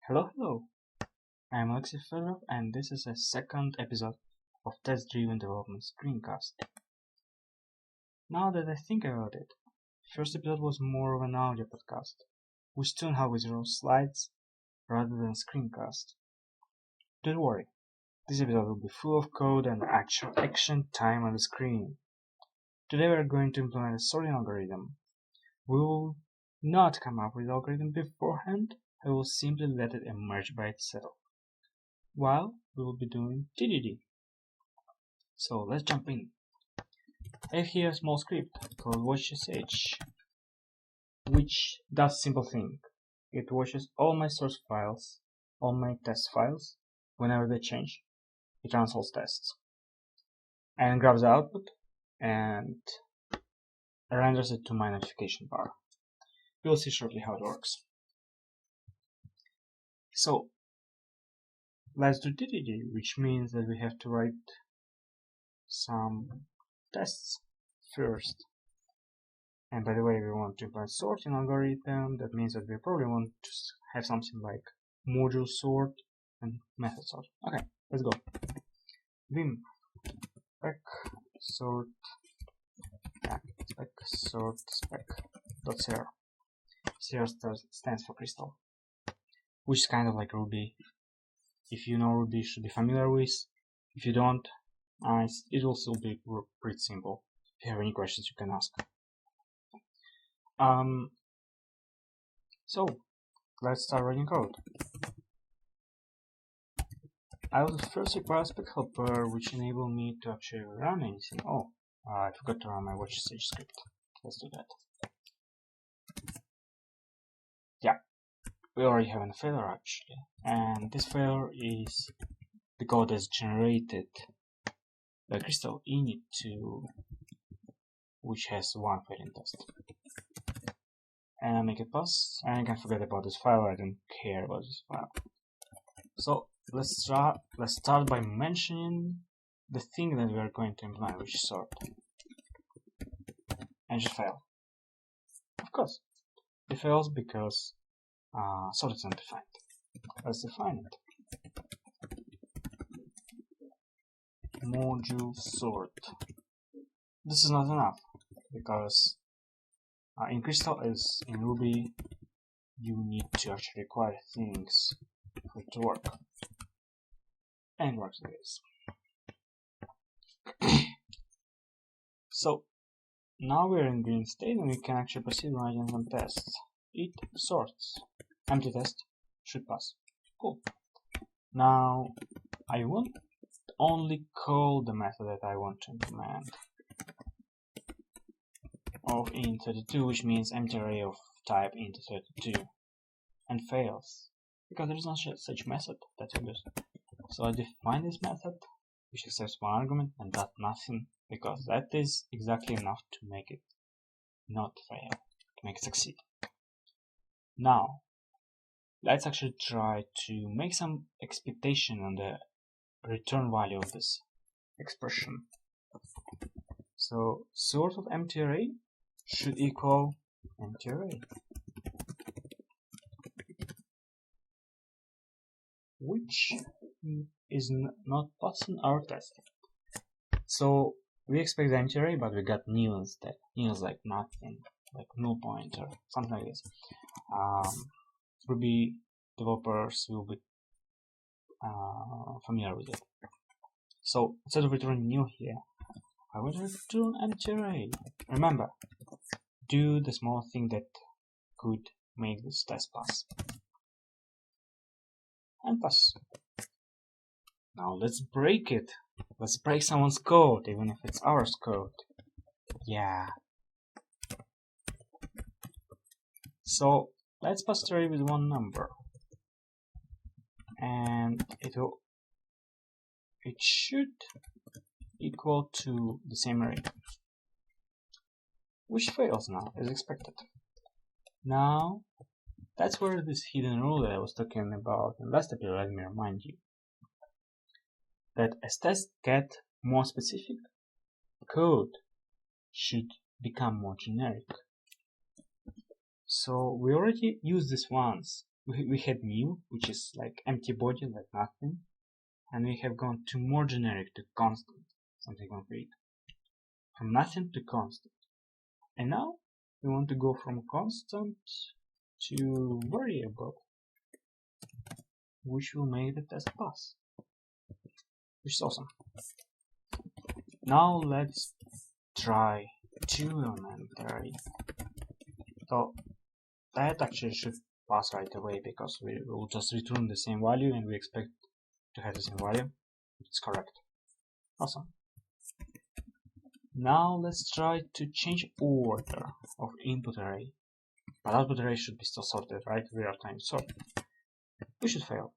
Hello. I'm Alexey Fedorov, and this is a second episode of Test-Driven Development Screencast. Now that I think about it, first episode was more of an audio podcast, which turned out with raw slides rather than screencast. Don't worry, this episode will be full of code and actual action time on the screen. Today we are going to implement a sorting algorithm. We will not come up with the algorithm beforehand, I will simply let it emerge by itself, while we will be doing TDD. So let's jump in. I have here a small script called watch.sh, which does simple thing. It watches all my source files, all my test files. Whenever they change, it runs all tests, and grabs the output and renders it to my notification bar. We will see shortly how it works. So let's do TDD, which means that we have to write some tests first. And by the way, we want to implement sorting algorithm. That means that we probably want to have something like module sort and method sort. Okay, let's go. Vim spec sort spec dot cr. CR stands for crystal, which is kind of like Ruby. If you know Ruby, you should be familiar with. If you don't, it will still be pretty simple. If you have any questions, you can ask. So let's start writing code. I will first require a spec helper, which enable me to actually run anything. Oh, I forgot to run my watch.sh script. Let's do that. Yeah, we already have a failure actually, and this failure is the code that's generated by crystal init2, which has one failing test. And I make it pass, and I can forget about this file. I don't care about this file. So let's start by mentioning the thing that we are going to implement, which is sort. And just fail. Of course, it fails because sort is undefined. Let's define it. Module sort. This is not enough because in Crystal as in Ruby, you need to actually require things for it to work, and it works like this. So now we're in green state and we can actually proceed writing some tests. It sorts. Empty test should pass. Cool. Now I won't only call the method that I want to implement of int32, which means empty array of type int32, and fails because there is no such method that we use. So I define this method, which accepts one argument and does nothing, because that is exactly enough to make it not fail, to make it succeed. Now let's actually try to make some expectation on the return value of this expression. So sort of empty array should equal empty array, which is not passing our test. So we expect the empty array, but we got nil instead. Nil is like nothing, like null pointer, something like this. Ruby developers will be familiar with it. So instead of returning nil here, I will return empty array. Remember, do the small thing that could make this test pass. And pass. Now let's break it. Let's break someone's code, even if it's ours code. Yeah. So let's pass the array with one number, and it should equal to the same array, which fails now as expected. Now that's where this hidden rule that I was talking about in last episode, let me remind you that as tests get more specific, code should become more generic. So we already used this once we had new, which is like empty body, like nothing, and we have gone to more generic, to constant, something concrete, from nothing to constant. And now we want to go from constant to variable, which will make the test pass, which is awesome. Now let's try 2 elementary. So that actually should pass right away, because we will just return the same value and we expect to have the same value. It's correct. Awesome. Now let's try to change order of input array. But output array should be still sorted, right? We are trying to sort. We should fail.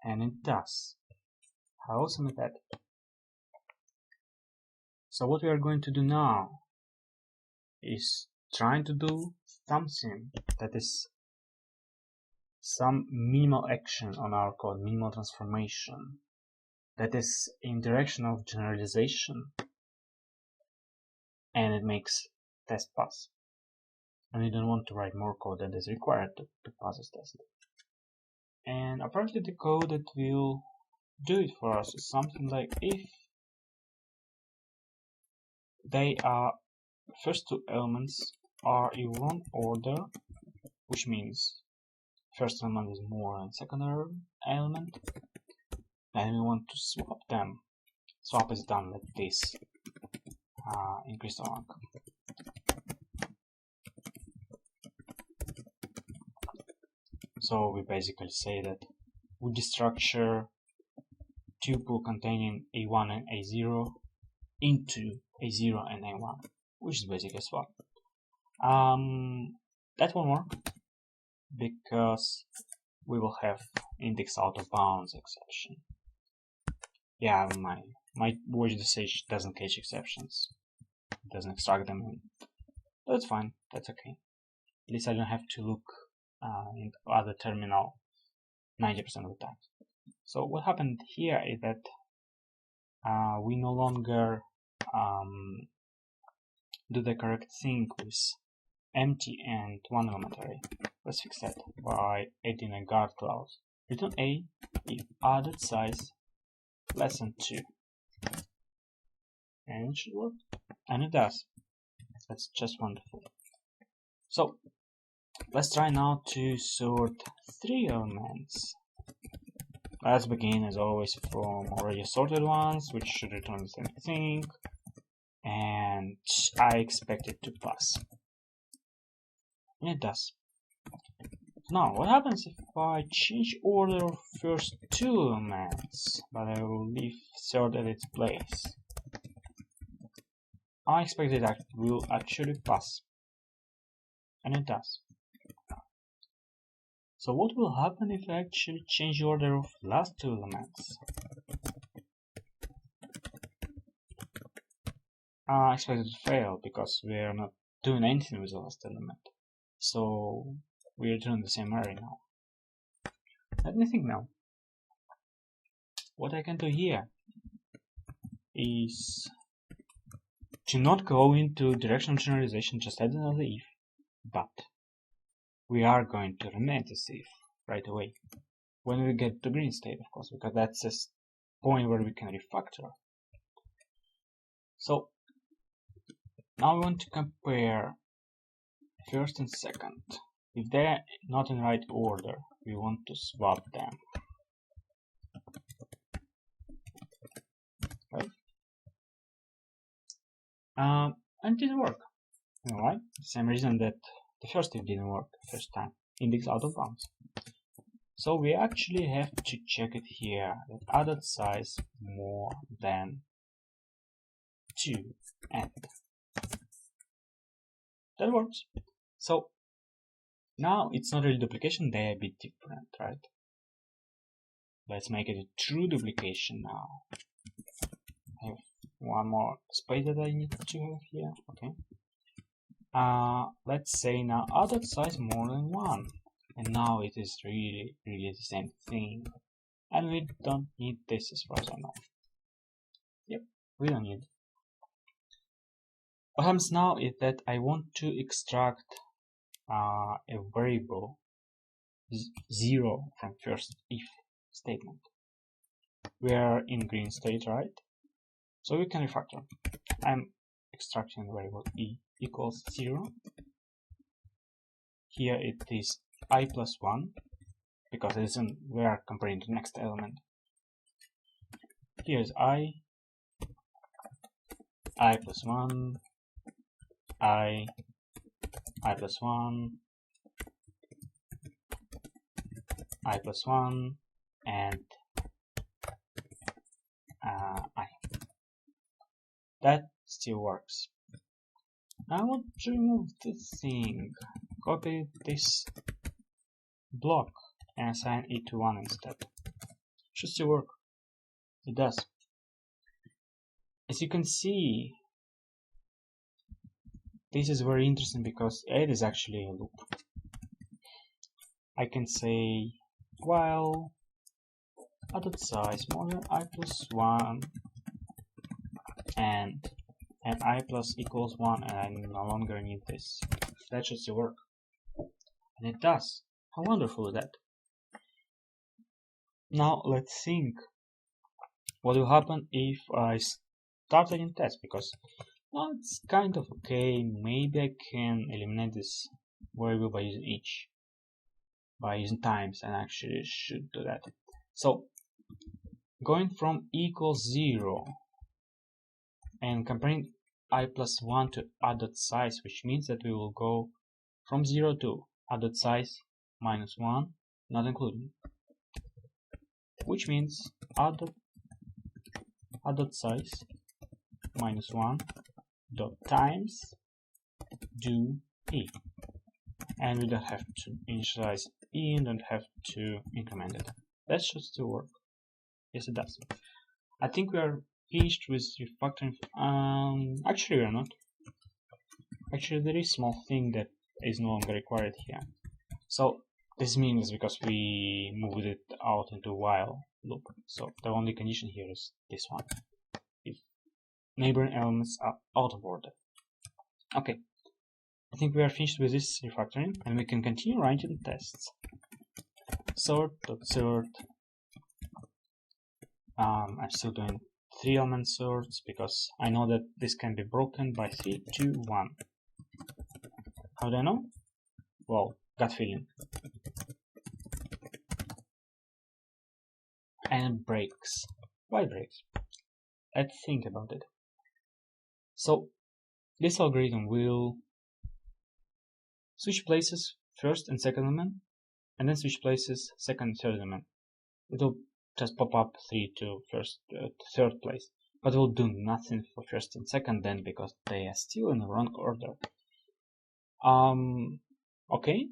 And it does. How awesome is that? So what we are going to do now is trying to do something that is some minimal action on our code, minimal transformation, that is in direction of generalization, and it makes test pass. And we don't want to write more code than is required to pass this test. And apparently the code that will do it for us is something like if they are first two elements are in wrong order, which means first element is more than second element, and we want to swap them. Swap is done like this. Increase the rank. So we basically say that we destructure tuple containing A1 and A0 into A0 and A1, which is basically a swap. That won't work because we will have index out of bounds exception. Yeah, my watch sage doesn't catch exceptions. It doesn't extract them in. That's fine, that's okay. At least I don't have to look in the other terminal 90% of the time. So what happened here is that we no longer do the correct thing with empty and one element array. Let's fix that by adding a guard clause. Return A if added size less than 2. And it should work. And it does. That's just wonderful. So let's try now to sort 3 elements. Let's begin as always from already sorted ones, which should return the same thing. And I expect it to pass. And it does. Now, what happens if I change order of first 2 elements, but I will leave third at its place? I expect it will actually pass. And it does. So what will happen if I actually change the order of last 2 elements? I expect it to fail because we are not doing anything with the last element. So we return the same array now. Let me think now. What I can do here is to not go into directional generalization, just add another if, but we are going to remain this if right away when we get to green state, of course, because that's a point where we can refactor. So now we want to compare first and second. If they're not in right order, we want to swap them. Right? And it didn't work. You know why? The same reason that the first if didn't work the first time. Index out of bounds. So we actually have to check it here. That added size more than 2 and that works. So now it's not really duplication, they're a bit different, right? Let's make it a true duplication now. I have one more space that I need to have here. Okay. Let's say now added size more than 1. And now it is really the same thing. And we don't need this as far as I know. Yep, we don't need it. What happens now is that I want to extract a variable 0 from first if statement. We are in green state, right? So we can refactor. I'm extracting the variable e equals 0. Here it is I plus 1, because we are comparing the next element. Here's I plus 1, I plus 1, I plus 1, and I. That still works. I want to remove this thing, copy this block and assign it to 1 instead. Should still work. It does. As you can see, this is very interesting because it is actually a loop. I can say while added size more than I plus 1 and I plus equals 1, and I no longer need this. That should still work. And it does. How wonderful is that? Now let's think what will happen if I start a test, because well, it's kind of okay. Maybe I can eliminate this variable by using each, by using times, and actually should do that. So going from equals 0 and comparing I plus 1 to added size, which means that we will go from 0 to added size minus 1, not including, which means added size minus 1 dot times do e, and we don't have to initialize e and don't have to increment it. That should still work. Yes, it does. I think we are finished with refactoring. Actually we are not. Actually there is a small thing that is no longer required here. So this means because we moved it out into while loop. So the only condition here is this one, if neighboring elements are out of order. Okay, I think we are finished with this refactoring, and we can continue writing tests. Sort. I'm still doing 3 element sorts because I know that this can be broken by 3, 2, 1. How do I know? Well, gut feeling. And it breaks. Why breaks? Let's think about it. So this algorithm will switch places first and second element, and then switch places second and third element. It will just pop up 3 to third place, but it will do nothing for first and second then, because they are still in the wrong order. Okay,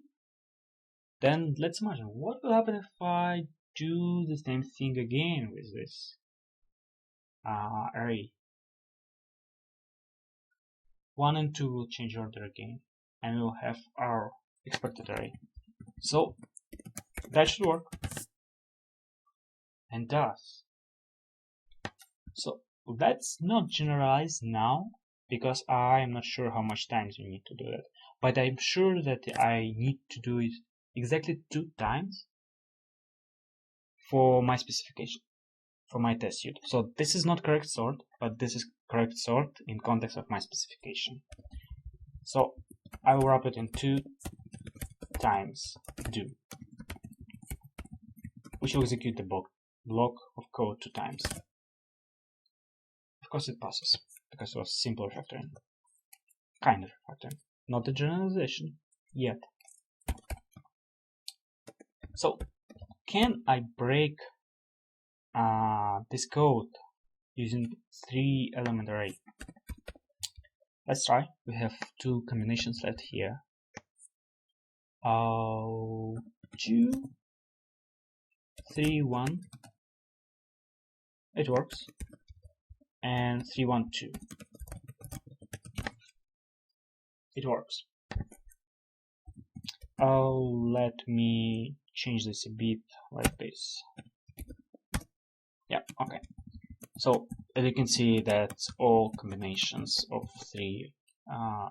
then let's imagine what will happen if I do the same thing again with this array. 1 and 2 will change order again, and we will have our expected array. So that should work, and does. So let's not generalize now, because I am not sure how much times we need to do that, but I'm sure that I need to do it exactly 2 times for my specification, for my test suite. So this is not correct sort, but this is correct sort in context of my specification. So I will wrap it in 2 times do, which will execute the block of code 2 times. Of course it passes, because it was simple refactoring. Kind of refactoring. Not a generalization yet. So can I break this code using 3 element array? Let's try. We have 2 combinations left here. 2, 3, 1. It works. And 3, 1, 2. It works. Let me change this a bit like this. Yeah, okay. So as you can see, that's all combinations of 3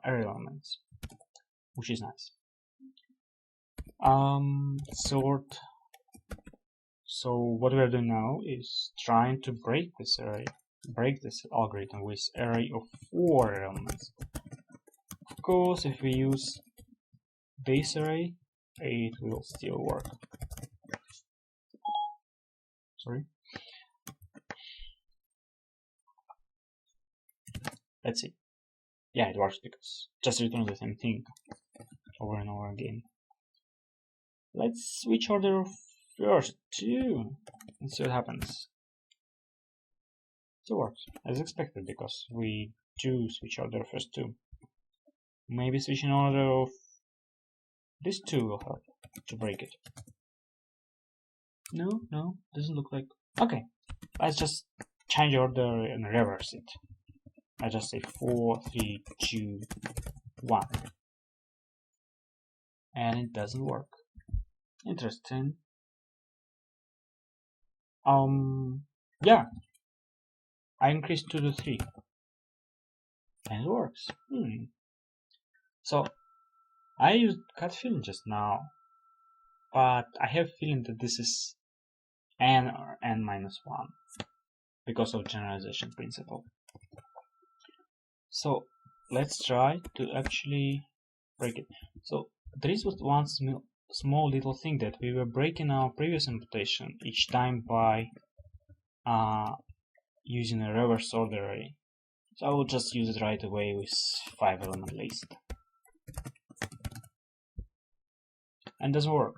array elements, which is nice. Sort. So what we are doing now is trying to break this algorithm with array of 4 elements. Of course, if we use this array, it will still work. Sorry. Let's see. Yeah, it works because just return the same thing over and over again. Let's switch order first too and see what happens. It works as expected because we do switch order first too. Maybe switching order of this two will help to break it. No, doesn't look like. Okay, let's just change order and reverse it. I just say 4, 3, 2, 1. And it doesn't work. Interesting. Yeah. I increased 2 to 3. And it works. So, I used gut feeling just now. But I have a feeling that this is n or n minus 1. Because of generalization principle. So, let's try to actually break it. So, there is one small little thing that we were breaking our previous imputation each time by using a reverse order array. So I will just use it right away with 5 element list. And doesn't work.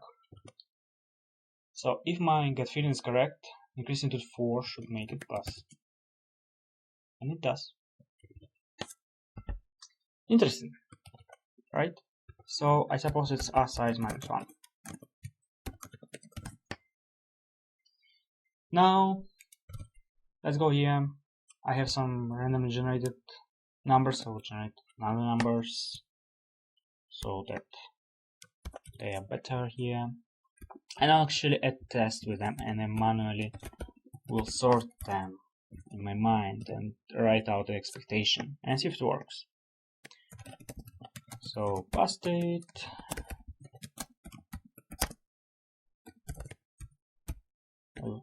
So if my gut feeling is correct, increasing to 4 should make it pass. And it does. Interesting, right? So I suppose it's R size minus 1. Now, let's go here. I have some randomly generated numbers. I will generate other numbers so that they are better here. And I'll actually add tests with them and I manually will sort them in my mind and write out the expectation and see if it works. So pass it. Oh.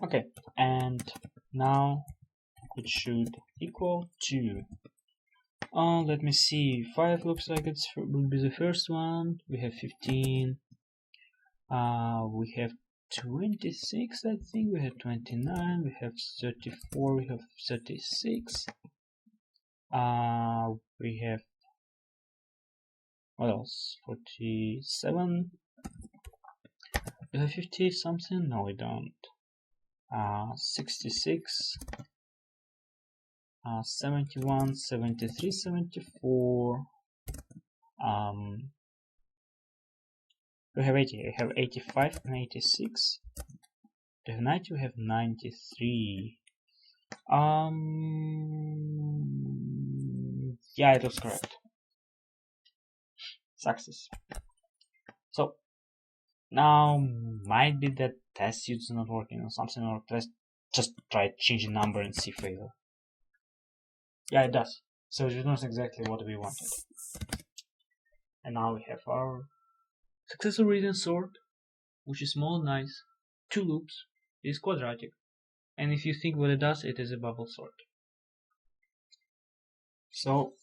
Okay, and now it should equal 2. Let me see. 5 looks like it will be the first one. We have 15. We have 26, I think. We have 29. We have 34. We have 36. We have what else? 47. We have 50 something. No, we don't. 66. 71, 73, 74. We have 80. We have 85 and 86. We have 90. We have 93. Yeah, it was correct. Success. So now might be that test suits not working or something, or just try changing number and see failure. Yeah, it does. So it returns exactly what we wanted. And now we have our successful read and sort, which is small and nice. 2 loops. It is quadratic. And if you think what it does, it is a bubble sort. So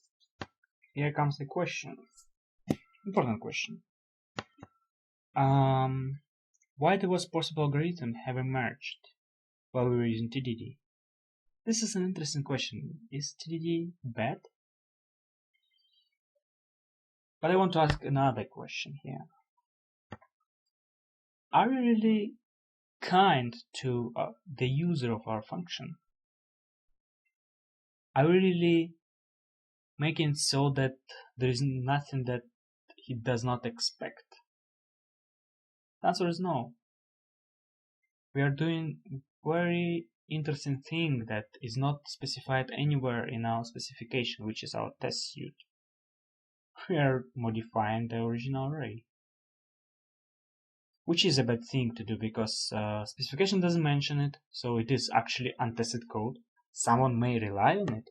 here comes the question. Important question. Why the worst possible algorithm have emerged while we were using TDD? This is an interesting question. Is TDD bad? But I want to ask another question here. Are we really kind to the user of our function? Are we really making it so that there is nothing that he does not expect? The answer is no. We are doing very interesting thing that is not specified anywhere in our specification, which is our test suite. We are modifying the original array. which is a bad thing to do because specification doesn't mention it, so it is actually untested code. Someone may rely on it,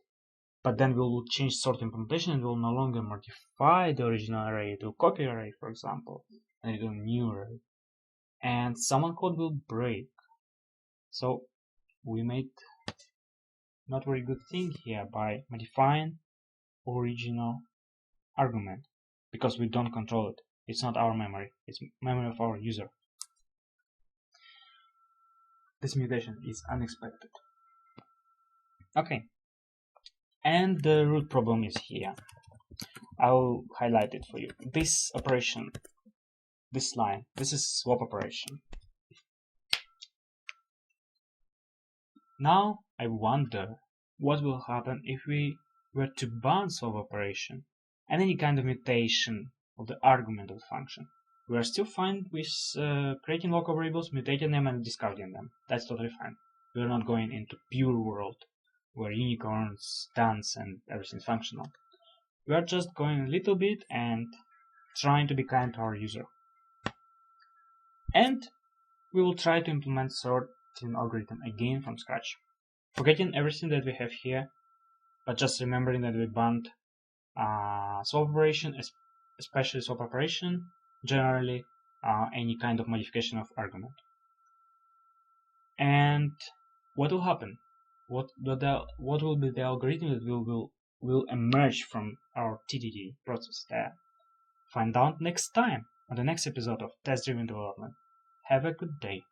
but then we'll change sort implementation and we'll no longer modify the original array to copy array, for example, and do a new array. And someone code will break. So we made not very good thing here by modifying original argument because we don't control it. It's not our memory, it's memory of our user. This mutation is unexpected. Okay, and the root problem is here. I'll highlight it for you. This operation, this line, this is swap operation. Now I wonder what will happen if we were to ban swap operation and any kind of mutation of the argument of the function. We are still fine with creating local variables, mutating them, and discarding them. That's totally fine. We are not going into pure world where unicorns dance and everything's functional. We are just going a little bit and trying to be kind to our user. And we will try to implement sorting algorithm again from scratch, forgetting everything that we have here, but just remembering that we banned swap operation, especially swap operation, generally any kind of modification of argument. And what will happen? What will be the algorithm that will emerge from our TDD process there? Find out next time on the next episode of Test Driven Development. Have a good day.